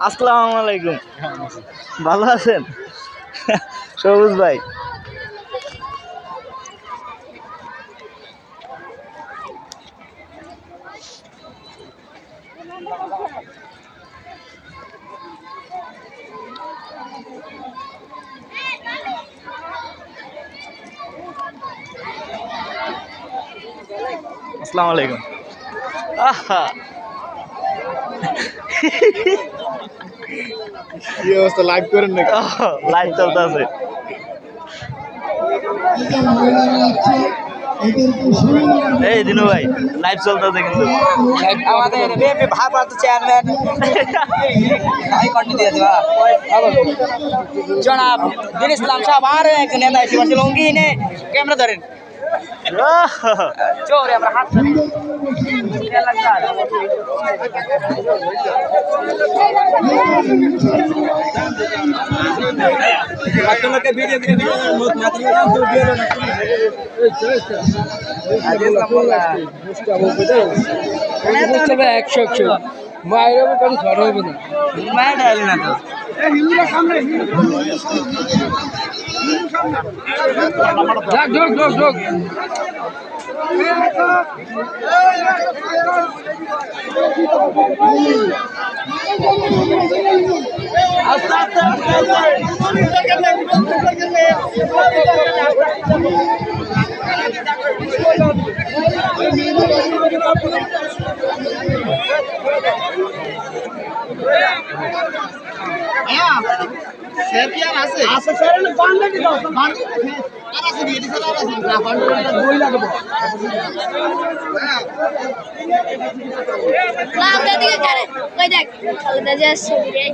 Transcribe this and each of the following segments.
আসসালামু আলাইকুম। ভালো আছেন সবুজ ভাই? আসসালামু আলাইকুম। আহা কি অবস্থা, লাইভ করেন নাকি? লাইভ চলতেছে। এই দিনু ভাই লাইভ চলতেছে কিন্তু আমাদের বিএনপি ভারপ্রাপ্ত চেয়ারম্যান জনাব দিন ইসলাম সাহেব আর এক নেতা এসে বসে লঙ্গি নে ক্যামেরা ধরেন চোরে আমরা হাত একশো মায়ের কারণ ঝড় হবে না মায়ের ডাইলে না তো যোগ স্যার কি আর আছে? আছে স্যার, না বান্দা কি দাও? বান্দা আর আছে দিয়ে দিছে, আর আছে না বান্দা বই লাগবে। লাউটা দিকে করে কই দেখ খালদা যাচ্ছে রে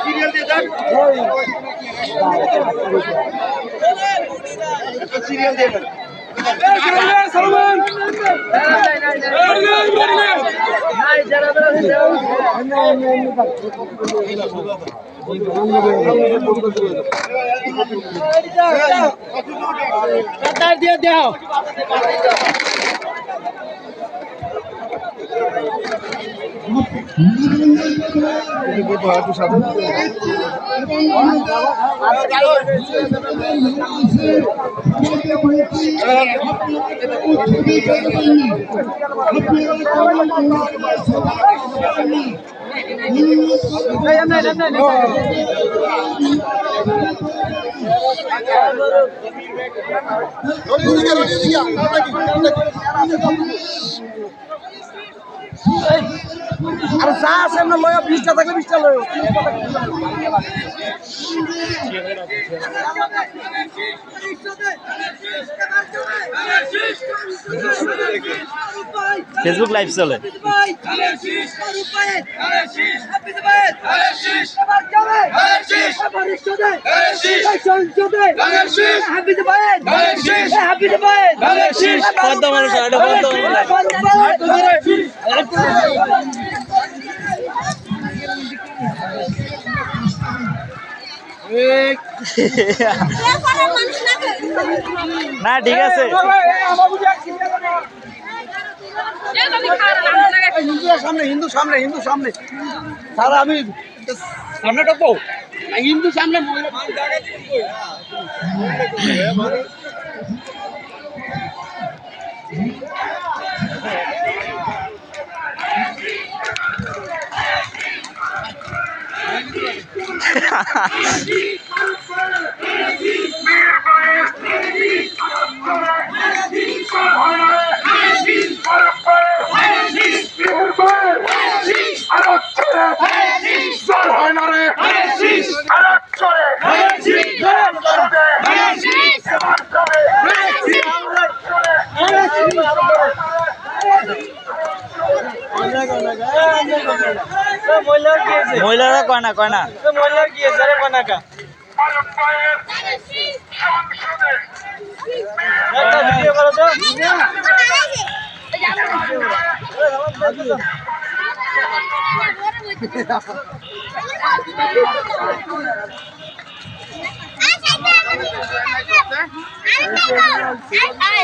সিরিয়াল দিয়ে দেন, সিরিয়াল দিয়ে দেন। দিয়ে দাও আর যা আছে না লয়া 20টা থাকলে 20টা লয়া। ফেসবুক লাইভ চলে। না ঠিক আছে, হিন্দু সামনে সারা আমি সামনে ঢুকবো, হিন্দু সামনে মহিলারা কয় না মহিলার কি আছে রে কোনাকা একটা ভিডিও করো তো আরে